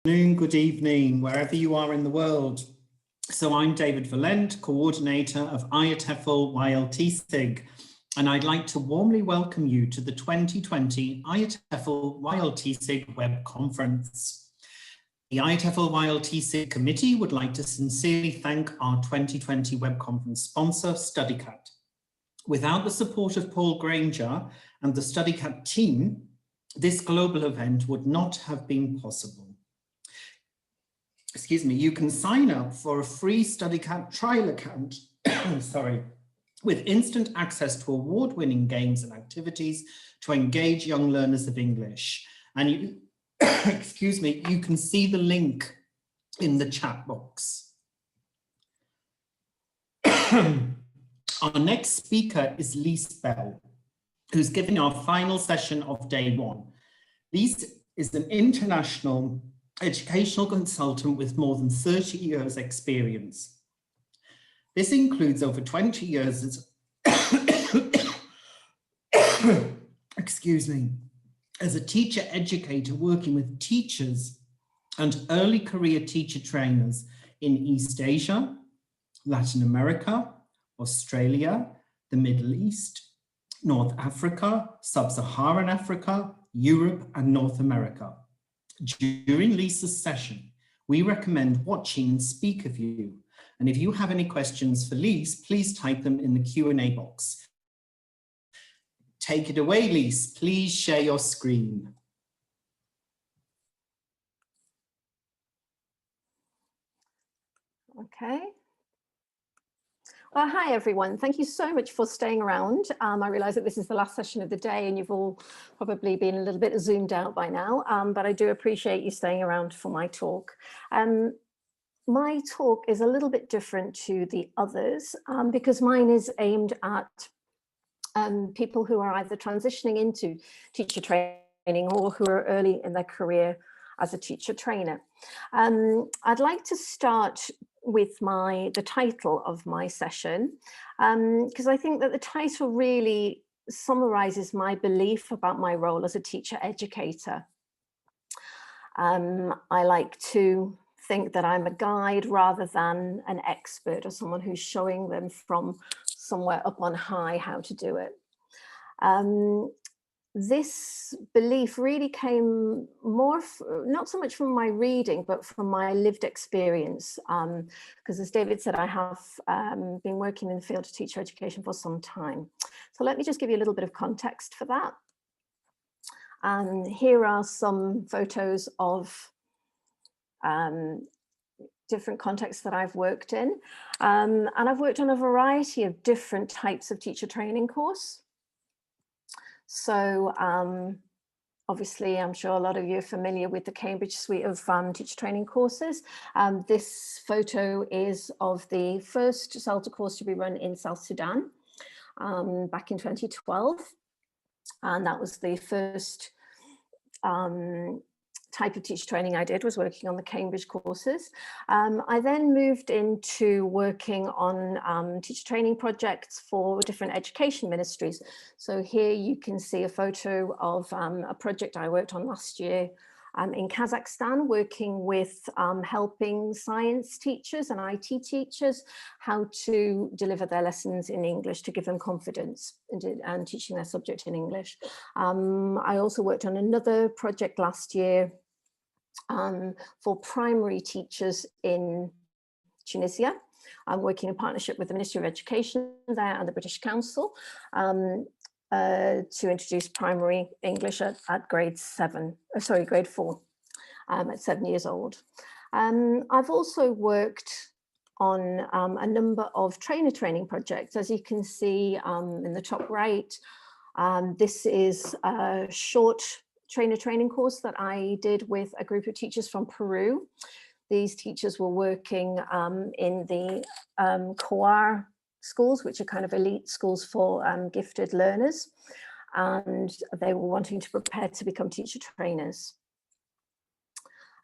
Good evening, wherever you are in the world. So I'm David Valent, coordinator of IATEFL YLTSIG, and I'd like to warmly welcome you to the 2020 IATEFL YLTSIG web conference. The IATEFL YLTSIG committee would like to sincerely thank our 2020 web conference sponsor, StudyCat. Without the support of Paul Granger and the StudyCat team, this global event would not have been possible. Excuse me, you can sign up for a free StudyCat trial account, with instant access to award-winning games and activities to engage young learners of English. And you, excuse me, you can see the link in the chat box. Our next speaker is Lise Bell, who's giving our final session of day one. Lise is an international educational consultant with more than 30 years experience. This includes over 20 years as excuse me, as a teacher educator working with teachers and early career teacher trainers in East Asia, Latin America, Australia, the Middle East, North Africa, Sub-Saharan Africa, Europe, and North America. During Lisa's session, we recommend watching and speak of you. And if you have any questions for Lise, please type them in the Q&A box. Take it away, Lise. Please share your screen. Okay. Well, hi, everyone. Thank you so much for staying around. I realise that this is the last session of the day and you've all probably been a little bit zoomed out by now, but I do appreciate you staying around for my talk. My talk is a little bit different to the others because mine is aimed at people who are either transitioning into teacher training or who are early in their career as a teacher trainer. I'd like to start with the title of my session, because I think that the title really summarizes my belief about my role as a teacher educator. I like to think that I'm a guide rather than an expert or someone who's showing them from somewhere up on high how to do it. This belief really came more, not so much from my reading, but from my lived experience. Because as David said, I have been working in the field of teacher education for some time. So let me just give you a little bit of context for that. And here are some photos of different contexts that I've worked in. And I've worked on a variety of different types of teacher training course. So obviously, I'm sure a lot of you are familiar with the Cambridge suite of teacher training courses. This photo is of the first CELTA course to be run in South Sudan back in 2012. And that was the first type of teacher training I did, was working on the Cambridge courses. I then moved into working on teacher training projects for different education ministries. So here you can see a photo of a project I worked on last year in Kazakhstan, working with helping science teachers and IT teachers how to deliver their lessons in English to give them confidence and teaching their subject in English. I also worked on another project last year for primary teachers in Tunisia. I'm working in partnership with the Ministry of Education there and the British Council to introduce primary English at grade 4 at 7 years old. I've also worked on a number of trainer training projects. As you can see in the top right, this is a short trainer training course that I did with a group of teachers from Peru. These teachers were working in the COAR schools, which are kind of elite schools for gifted learners. And they were wanting to prepare to become teacher trainers.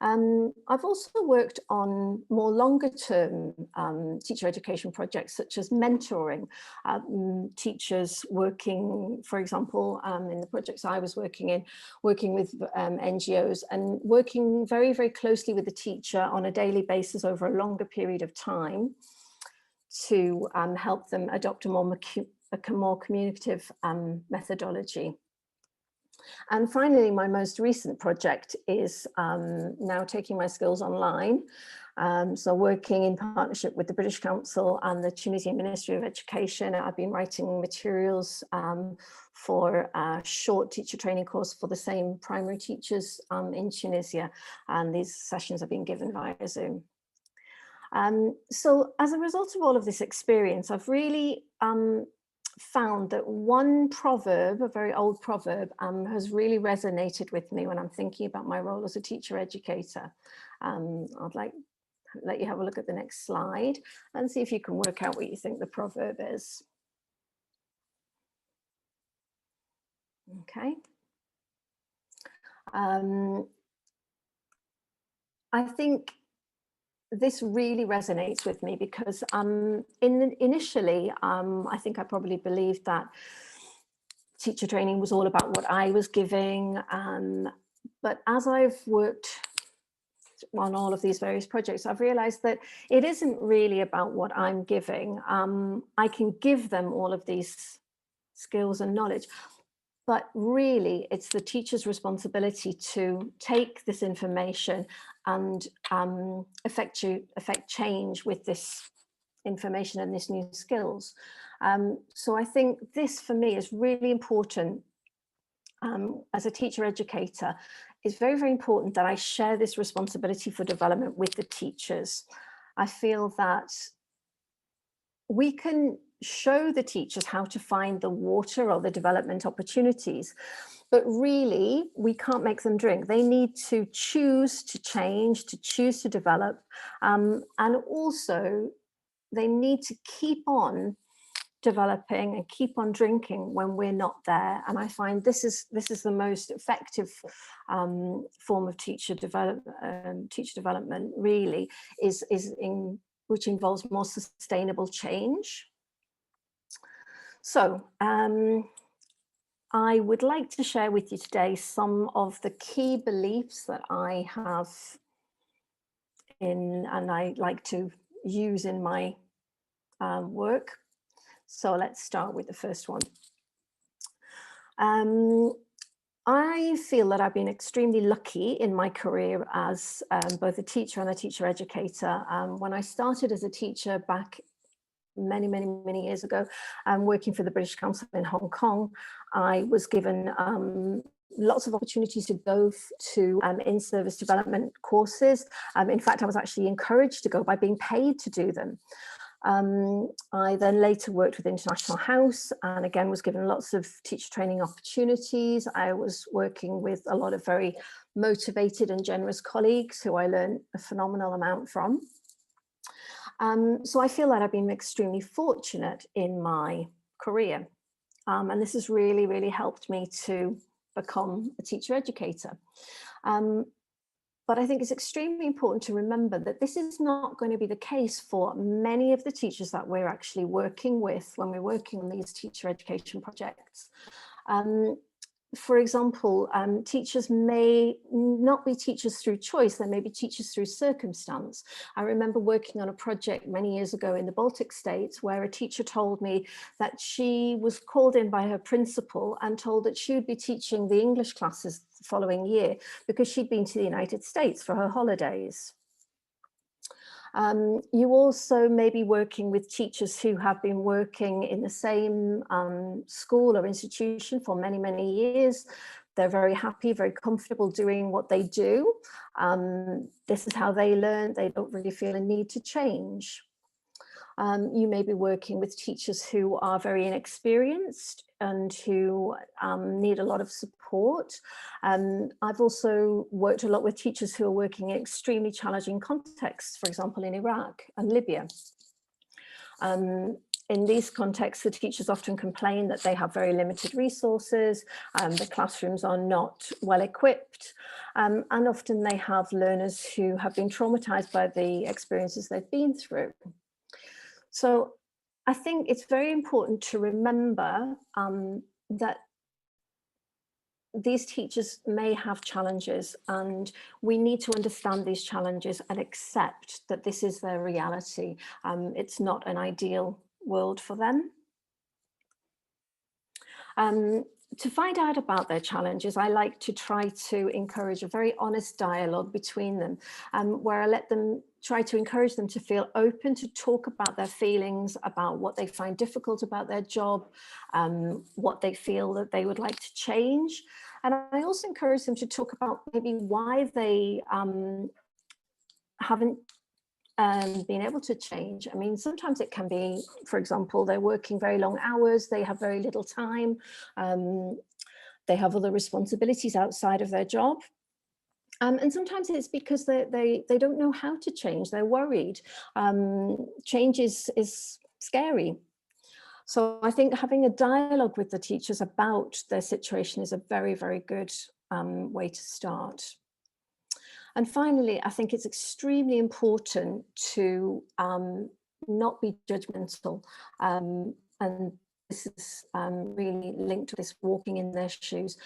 I've also worked on more longer term teacher education projects, such as mentoring teachers working, for example, in the projects I was working in, working with NGOs and working very, very closely with the teacher on a daily basis over a longer period of time to help them adopt a more communicative methodology. And finally, my most recent project is now taking my skills online. So working in partnership with the British Council and the Tunisian Ministry of Education, I've been writing materials for a short teacher training course for the same primary teachers in Tunisia. And these sessions have been given via Zoom. So as a result of all of this experience, I've really found that one proverb, a very old proverb, has really resonated with me when I'm thinking about my role as a teacher educator. I'd like to let you have a look at the next slide and see if you can work out what you think the proverb is. Okay. I think this really resonates with me because initially, I think I probably believed that teacher training was all about what I was giving. But as I've worked on all of these various projects, I've realized that it isn't really about what I'm giving. I can give them all of these skills and knowledge, but really it's the teacher's responsibility to take this information and affect change with this information and these new skills. So I think this for me is really important as a teacher educator. It's very, very important that I share this responsibility for development with the teachers. I feel that we can show the teachers how to find the water or the development opportunities, but really we can't make them drink. They need to choose to change, to choose to develop, and also they need to keep on developing and keep on drinking when we're not there. And I find this is the most effective form of teacher development really is which involves more sustainable change. So I would like to share with you today some of the key beliefs that I have and I like to use in my work. So let's start with the first one. I feel that I've been extremely lucky in my career as both a teacher and a teacher educator. When I started as a teacher back many years ago, working for the British Council in Hong Kong, I was given lots of opportunities to go to in-service development courses. In fact, I was actually encouraged to go by being paid to do them. I then later worked with International House and again was given lots of teacher training opportunities. I was working with a lot of very motivated and generous colleagues who I learned a phenomenal amount from. So I feel that I've been extremely fortunate in my career. And this has really, really helped me to become a teacher educator. But I think it's extremely important to remember that this is not going to be the case for many of the teachers that we're actually working with when we're working on these teacher education projects. For example, teachers may not be teachers through choice, they may be teachers through circumstance. I remember working on a project many years ago in the Baltic states where a teacher told me that she was called in by her principal and told that she would be teaching the English classes the following year because she'd been to the United States for her holidays. You also may be working with teachers who have been working in the same school or institution for many years. They're very happy, very comfortable doing what they do. This is how they learn. They don't really feel a need to change. You may be working with teachers who are very inexperienced and who need a lot of support. I've also worked a lot with teachers who are working in extremely challenging contexts, for example, in Iraq and Libya. in these contexts, the teachers often complain that they have very limited resources, the classrooms are not well equipped, and often they have learners who have been traumatized by the experiences they've been through. So I think it's very important to remember that these teachers may have challenges, and we need to understand these challenges and accept that this is their reality. It's not an ideal world for them. To find out about their challenges, I like to try to encourage a very honest dialogue between them, where I let them try to encourage them to feel open to talk about their feelings, about what they find difficult about their job, what they feel that they would like to change. And I also encourage them to talk about maybe why they haven't being able to change. I mean, sometimes it can be, for example, they're working very long hours, they have very little time, they have other responsibilities outside of their job. And sometimes it's because they don't know how to change, they're worried. Change is scary. So I think having a dialogue with the teachers about their situation is a very, very good way to start. And finally, I think it's extremely important to not be judgmental. And this is really linked to this walking in their shoes.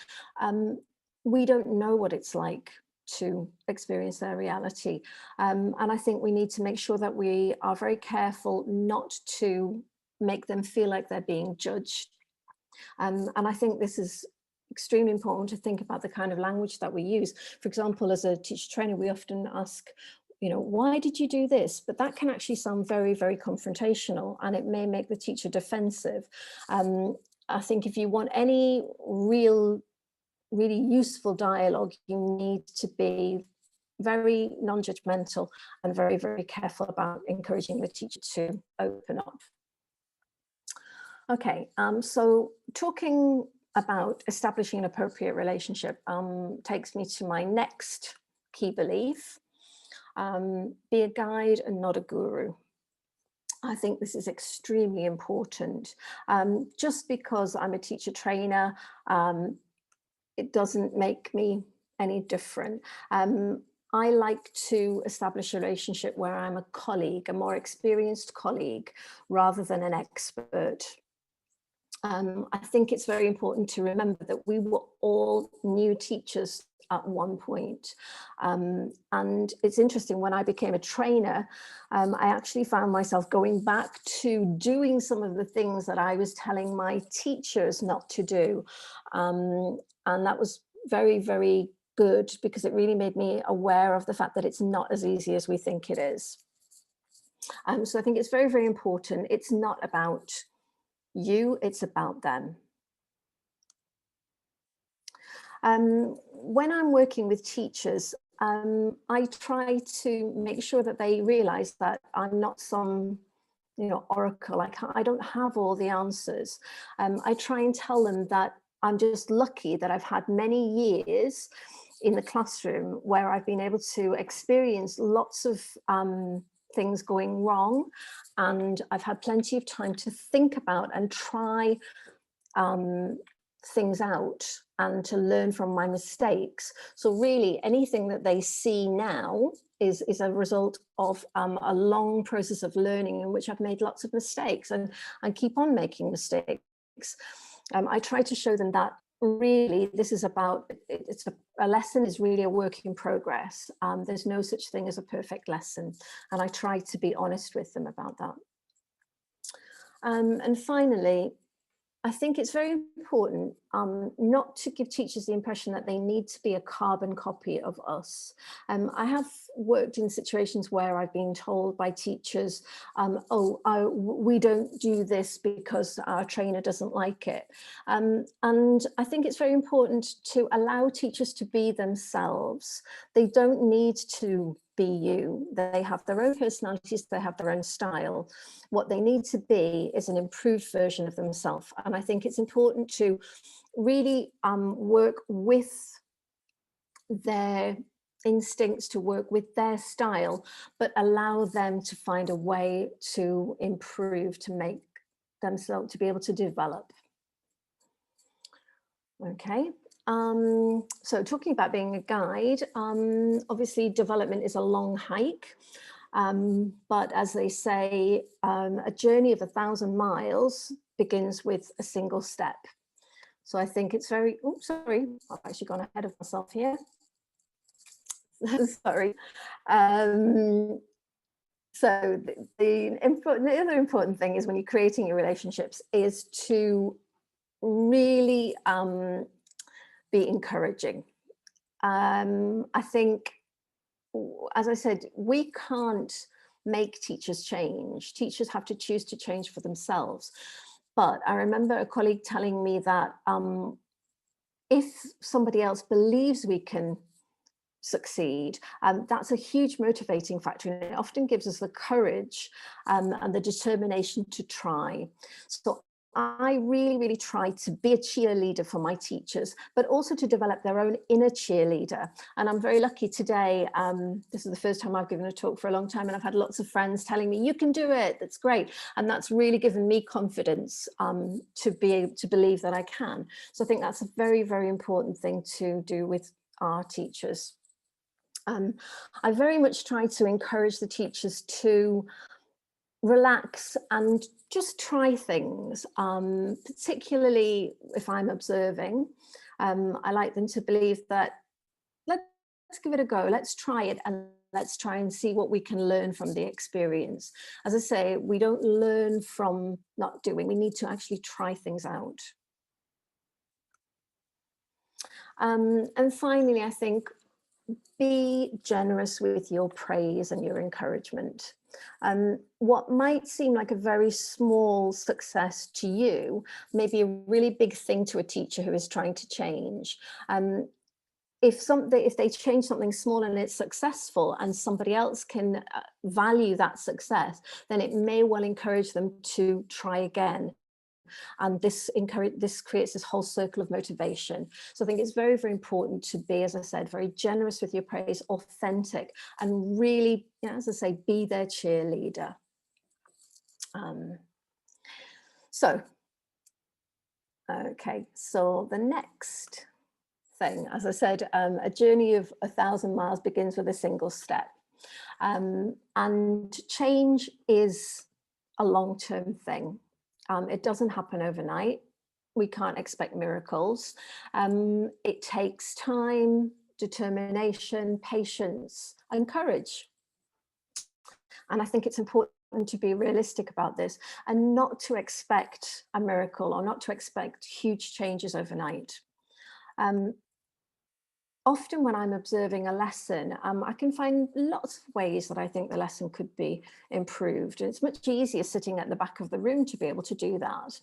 We don't know what it's like to experience their reality. And I think we need to make sure that we are very careful not to make them feel like they're being judged. And I think this is extremely important to think about the kind of language that we use. For example, as a teacher trainer, we often ask, why did you do this? But that can actually sound very, very confrontational, and it may make the teacher defensive. I think if you want any really useful dialogue, you need to be very non-judgmental and very, very careful about encouraging the teacher to open up. Okay, so talking about establishing an appropriate relationship takes me to my next key belief. Be a guide and not a guru. I think this is extremely important. Just because I'm a teacher trainer, it doesn't make me any different. I like to establish a relationship where I'm a colleague, a more experienced colleague, rather than an expert. I think it's very important to remember that we were all new teachers at one point. And it's interesting, when I became a trainer, I actually found myself going back to doing some of the things that I was telling my teachers not to do. And that was very, very good, because it really made me aware of the fact that it's not as easy as we think it is. So I think it's very, very important. It's not about you, it's about them. When I'm working with teachers, I try to make sure that they realize that I'm not some oracle. I don't have all the answers. I try and tell them that I'm just lucky that I've had many years in the classroom where I've been able to experience lots of things going wrong, and I've had plenty of time to think about and try things out and to learn from my mistakes. So really, anything that they see now is a result of a long process of learning in which I've made lots of mistakes and keep on making mistakes. I try to show them that really this is about, a lesson is really a work in progress. There's no such thing as a perfect lesson, and I try to be honest with them about that. And finally, I think it's very important not to give teachers the impression that they need to be a carbon copy of us. I have worked in situations where I've been told by teachers, we don't do this because our trainer doesn't like it. And I think it's very important to allow teachers to be themselves. They don't need to be you. They have their own personalities, they have their own style. What they need to be is an improved version of themselves. And I think it's important to really work with their instincts, to work with their style, but allow them to find a way to improve, to make themselves to be able to develop. Okay. So talking about being a guide, obviously development is a long hike, but as they say, a journey of 1,000 miles begins with a single step. So I think it's very, oh, sorry, I've actually gone ahead of myself here. Sorry. So the other important thing is when you're creating your relationships is to really be encouraging. I think, as I said, we can't make teachers change. Teachers have to choose to change for themselves. But I remember a colleague telling me that if somebody else believes we can succeed, that's a huge motivating factor, and it often gives us the courage and the determination to try. So I really try to be a cheerleader for my teachers, but also to develop their own inner cheerleader. And I'm very lucky today. This is the first time I've given a talk for a long time, and I've had lots of friends telling me, you can do it, that's great. And that's really given me confidence to be able to believe that I can. So I think that's a very important thing to do with our teachers. I very much try to encourage the teachers to relax and just try things, particularly if I'm observing. I like them to believe that let's give it a go, let's try it, and let's try and see what we can learn from the experience. As I say, we don't learn from not doing, we need to actually try things out. And finally, I think, be generous with your praise and your encouragement. What might seem like a very small success to you may be a really big thing to a teacher who is trying to change. If they change something small and it's successful and somebody else can value that success, then it may well encourage them to try again. And this creates this whole circle of motivation. So I think it's very important to be, as I said, very generous with your praise, authentic, and really, as I say, be their cheerleader. Okay, so the next thing, as I said, a journey of 1,000 miles begins with a single step. And change is a long-term thing. It doesn't happen overnight. We can't expect miracles. It takes time, determination, patience, and courage. And I think it's important to be realistic about this and not to expect a miracle or not to expect huge changes overnight. Often when I'm observing a lesson, I can find lots of ways that I think the lesson could be improved. And it's much easier sitting at the back of the room to be able to do that.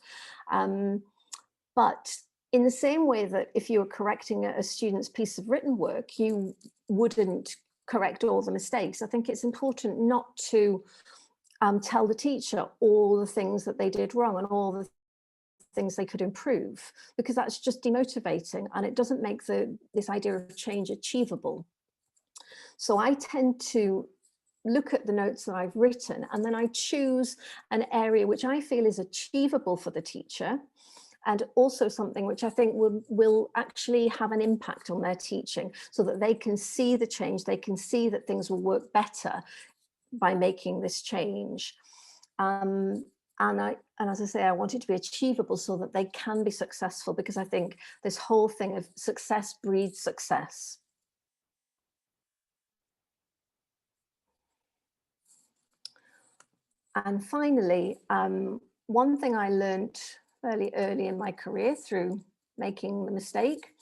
But in the same way that if you were correcting a student's piece of written work, you wouldn't correct all the mistakes. I think it's important not to tell the teacher all the things that they did wrong and all the things they could improve, because that's just demotivating and it doesn't make this idea of change achievable. So I tend to look at the notes that I've written and then I choose an area which I feel is achievable for the teacher, and also something which I think will actually have an impact on their teaching, so that they can see the change, they can see that things will work better by making this change. And as I say, I want it to be achievable so that they can be successful, because I think this whole thing of success breeds success. And finally, one thing I learned fairly early in my career through making the mistake,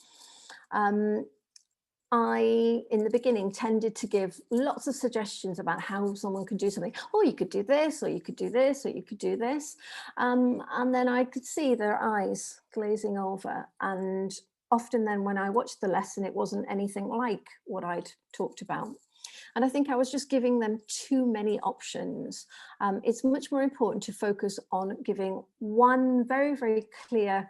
I, in the beginning, tended to give lots of suggestions about how someone could do something. Oh, you could do this, or you could do this, or you could do this. And then I could see their eyes glazing over. And often then when I watched the lesson, it wasn't anything like what I'd talked about. And I think I was just giving them too many options. It's much more important to focus on giving one very clear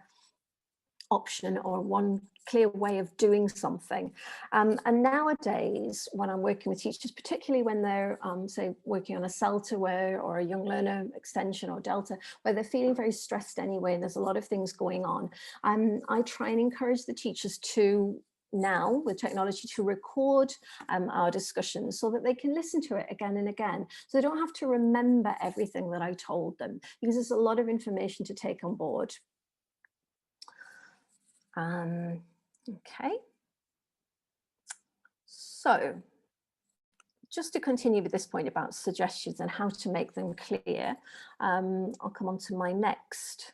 option or one clear way of doing something. And nowadays, when I'm working with teachers, particularly when they're, say, working on a CELTA or a Young Learner Extension or Delta, where they're feeling very stressed anyway, and there's a lot of things going on, I try and encourage the teachers to now, with technology, to record our discussions so that they can listen to it again and again. So they don't have to remember everything that I told them, because there's a lot of information to take on board. Okay, so just to continue with this point about suggestions and how to make them clear, I'll come on to my next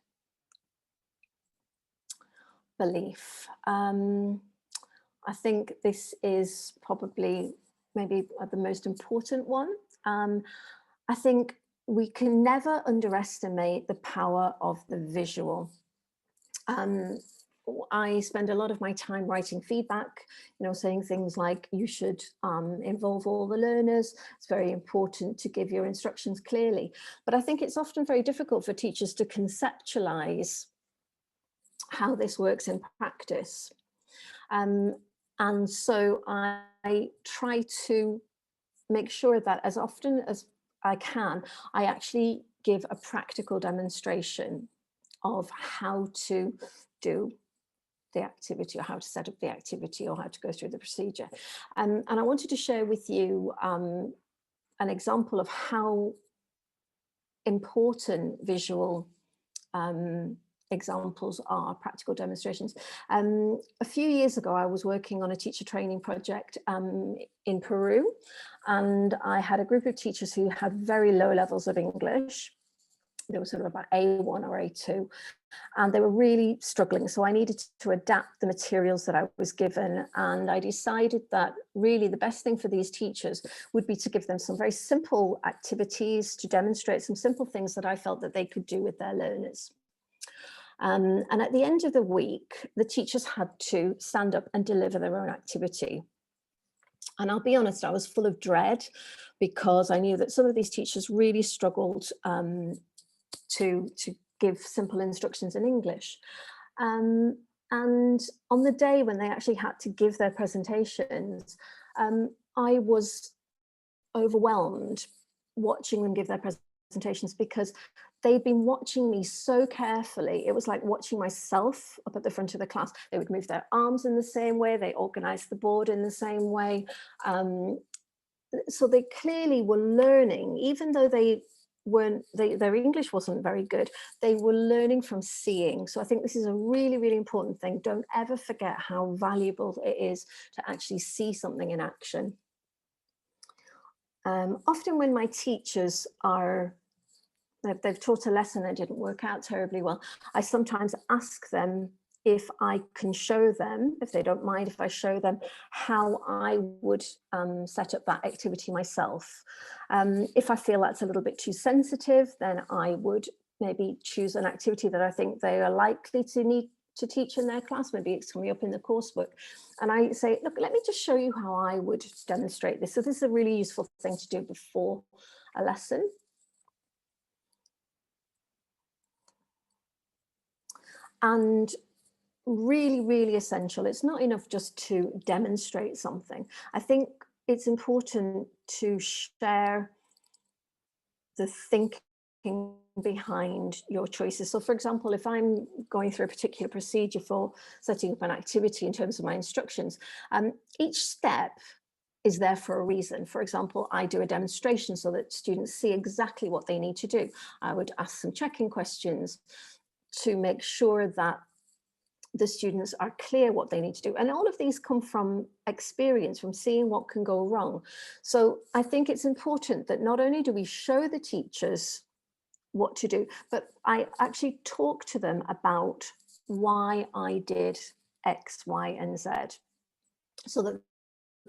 belief. I think this is probably maybe the most important one. I think we can never underestimate the power of the visual. I spend a lot of my time writing feedback, saying things like, you should involve all the learners. It's very important to give your instructions clearly. But I think it's often very difficult for teachers to conceptualize how this works in practice. And so I try to make sure that as often as I can, I actually give a practical demonstration of how to do the activity, or how to set up the activity, or how to go through the procedure. And I wanted to share with you an example of how important visual examples are, practical demonstrations. A few years ago, I was working on a teacher training project in Peru, and I had a group of teachers who had very low levels of English. They were sort of about A1 or A2, and they were really struggling. So I needed to adapt the materials that I was given. And I decided that really the best thing for these teachers would be to give them some very simple activities to demonstrate some simple things that I felt that they could do with their learners. And at the end of the week, the teachers had to stand up and deliver their own activity. And I'll be honest, I was full of dread, because I knew that some of these teachers really struggled to give simple instructions in English. And on the day when they actually had to give their presentations, I was overwhelmed watching them give their presentations, because they'd been watching me so carefully. It was like watching myself up at the front of the class. They would move their arms in the same way, they organized the board in the same way. So they clearly were learning, even though their English wasn't very good, they were learning from seeing. So I think this is a really, really important thing. Don't ever forget how valuable it is to actually see something in action. Often when my teachers they've taught a lesson that didn't work out terribly well, I sometimes ask them if I can show them, if they don't mind if I show them how I would set up that activity myself. If I feel that's a little bit too sensitive, then I would maybe choose an activity that I think they are likely to need to teach in their class. Maybe it's coming up in the coursebook. And I say, look, let me just show you how I would demonstrate this. So this is a really useful thing to do before a lesson. And really, really essential. It's not enough just to demonstrate something. I think it's important to share the thinking behind your choices. So for example, if I'm going through a particular procedure for setting up an activity in terms of my instructions, each step is there for a reason. For example, I do a demonstration so that students see exactly what they need to do. I would ask some checking questions to make sure that the students are clear what they need to do. And all of these come from experience, from seeing what can go wrong. So I think it's important that not only do we show the teachers what to do, but I actually talk to them about why I did X, Y, and Z, so that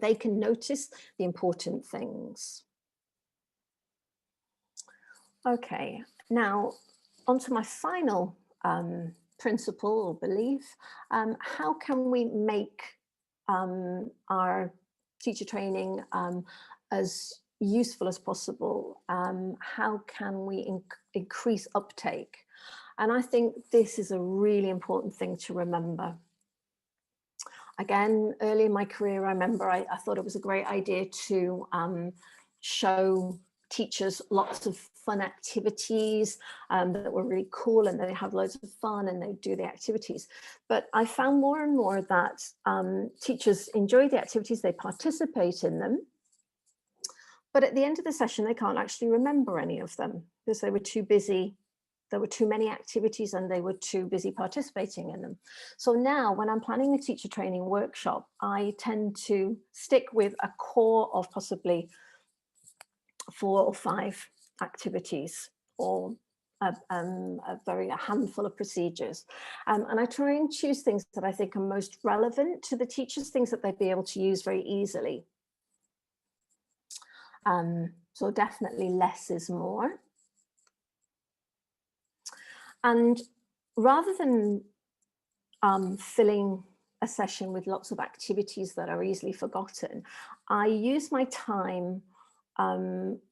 they can notice the important things. Okay, now onto my final principle or belief. How can we make our teacher training as useful as possible? How can we increase uptake? And I think this is a really important thing to remember. Again, early in my career, I remember I thought it was a great idea to show teachers lots of fun activities that were really cool, and they have loads of fun and they do the activities. But I found more and more that teachers enjoy the activities, they participate in them, but at the end of the session, they can't actually remember any of them because they were too busy. There were too many activities and they were too busy participating in them. So now when I'm planning a teacher training workshop, I tend to stick with a core of possibly 4 or 5 activities, or a handful of procedures. And I try and choose things that I think are most relevant to the teachers, things that they'd be able to use very easily. So definitely less is more. And rather than filling a session with lots of activities that are easily forgotten, I use my time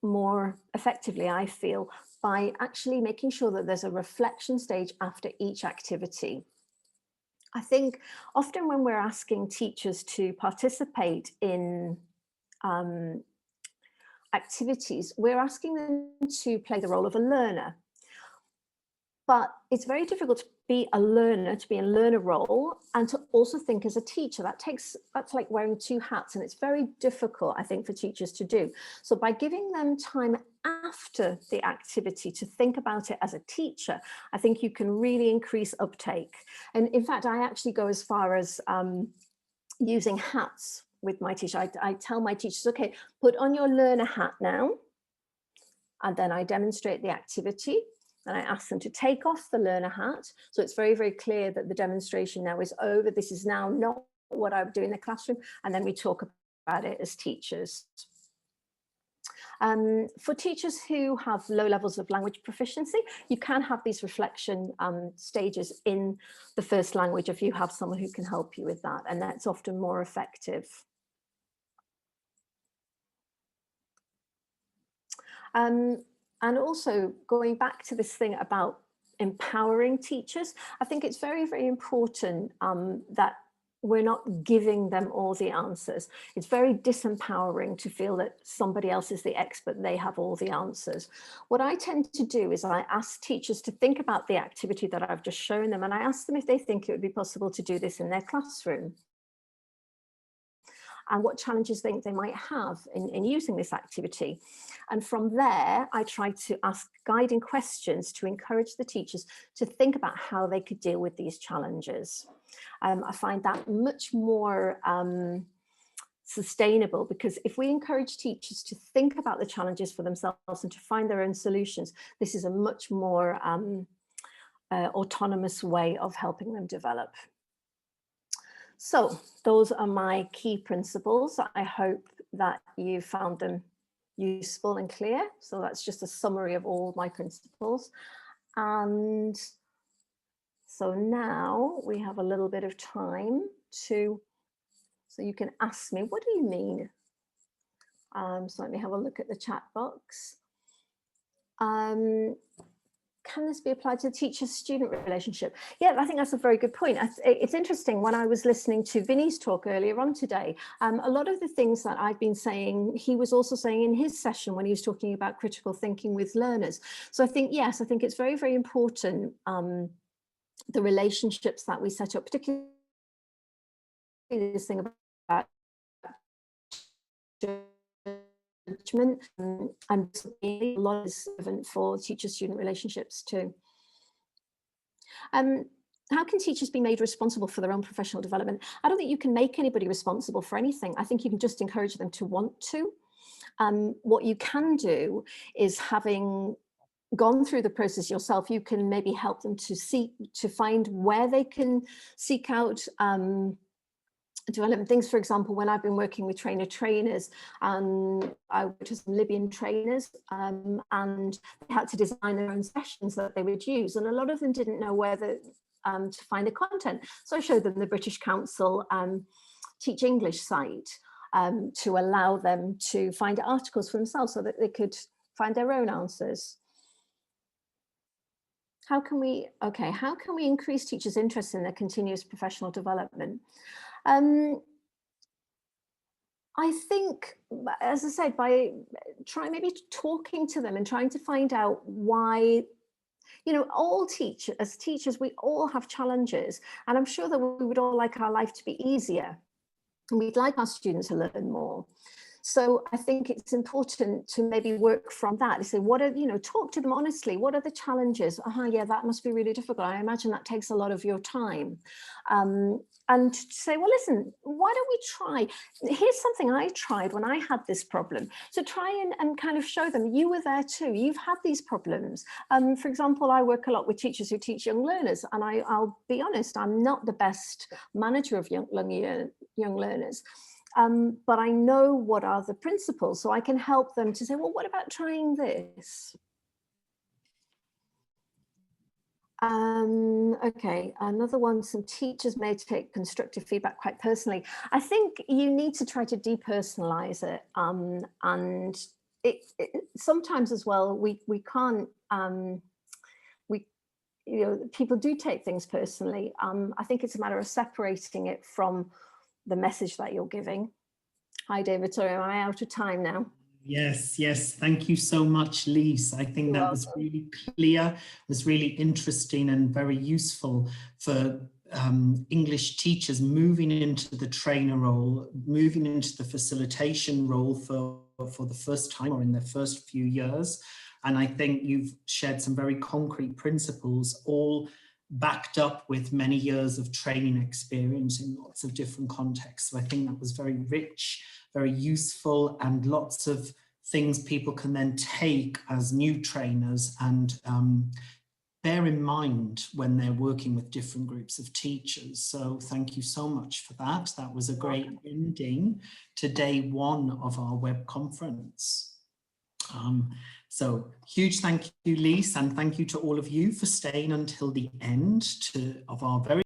more effectively, I feel, by actually making sure that there's a reflection stage after each activity. I think often when we're asking teachers to participate in activities, we're asking them to play the role of a learner. But it's very difficult to be a learner, to be in a learner role, and to also think as a teacher. That's like wearing 2 hats, and it's very difficult, I think, for teachers to do. So by giving them time after the activity to think about it as a teacher, I think you can really increase uptake. And in fact, I actually go as far as using hats with my teacher. I tell my teachers, okay, put on your learner hat now, and then I demonstrate the activity. And I ask them to take off the learner hat. So it's very, very clear that the demonstration now is over. This is now not what I would do in the classroom. And then we talk about it as teachers. For teachers who have low levels of language proficiency, you can have these reflection stages in the first language if you have someone who can help you with that. And that's often more effective. And also going back to this thing about empowering teachers, I think it's very, very important that we're not giving them all the answers. It's very disempowering to feel that somebody else is the expert, they have all the answers. What I tend to do is I ask teachers to think about the activity that I've just shown them, and I ask them if they think it would be possible to do this in their classroom, and what challenges they might have in using this activity. And from there, I try to ask guiding questions to encourage the teachers to think about how they could deal with these challenges. I find that much more sustainable, because if we encourage teachers to think about the challenges for themselves and to find their own solutions, this is a much more autonomous way of helping them develop. So those are my key principles. I hope that you found them useful and clear. So that's just a summary of all my principles. And so now we have a little bit of time so you can ask me, what do you mean? So let me have a look at the chat box. Can this be applied to the teacher-student relationship? Yeah, I think that's a very good point. It's interesting, when I was listening to Vinny's talk earlier on today, a lot of the things that I've been saying, he was also saying in his session when he was talking about critical thinking with learners. So I think, yes, I think it's very, very important, the relationships that we set up, particularly this thing about judgment, and a lot is relevant for teacher-student relationships too. How can teachers be made responsible for their own professional development? I don't think you can make anybody responsible for anything. I think you can just encourage them to want to. What you can do is, having gone through the process yourself, you can maybe help them to find where they can seek out development things. For example, when I've been working with trainers, I worked with some Libyan trainers, and they had to design their own sessions that they would use, and a lot of them didn't know where to find the content. So I showed them the British Council Teach English site to allow them to find articles for themselves so that they could find their own answers. how can we increase teachers' interest in their continuous professional development? I think, as I said, by maybe talking to them and trying to find out why, you know, as teachers, we all have challenges, and I'm sure that we would all like our life to be easier, and we'd like our students to learn more. So I think it's important to maybe work from that. To say, what are, you know, talk to them honestly. What are the challenges? Yeah, that must be really difficult. I imagine that takes a lot of your time. And to say, well, listen, why don't we try? Here's something I tried when I had this problem. So try and kind of show them, you were there too. You've had these problems. For example, I work a lot with teachers who teach young learners, and I'll be honest, I'm not the best manager of young learners. But I know what are the principles, so I can help them to say, well, what about trying this? Okay, another one, some teachers may take constructive feedback quite personally. I think you need to try to depersonalize it. And it sometimes as well, we can't, you know, people do take things personally. I think it's a matter of separating it from the message that you're giving. Hi, David. Sorry, am I out of time now? Yes, yes. Thank you so much, Lise. I think that was really clear, was really interesting and very useful for English teachers moving into the trainer role, moving into the facilitation role for the first time or in their first few years. And I think you've shared some very concrete principles, all backed up with many years of training experience in lots of different contexts. So I think that was very rich, very useful, and lots of things people can then take as new trainers and bear in mind when they're working with different groups of teachers. So thank you so much for that. That was a great ending to day one of our web conference. So huge thank you, Lise, and thank you to all of you for staying until the end of our very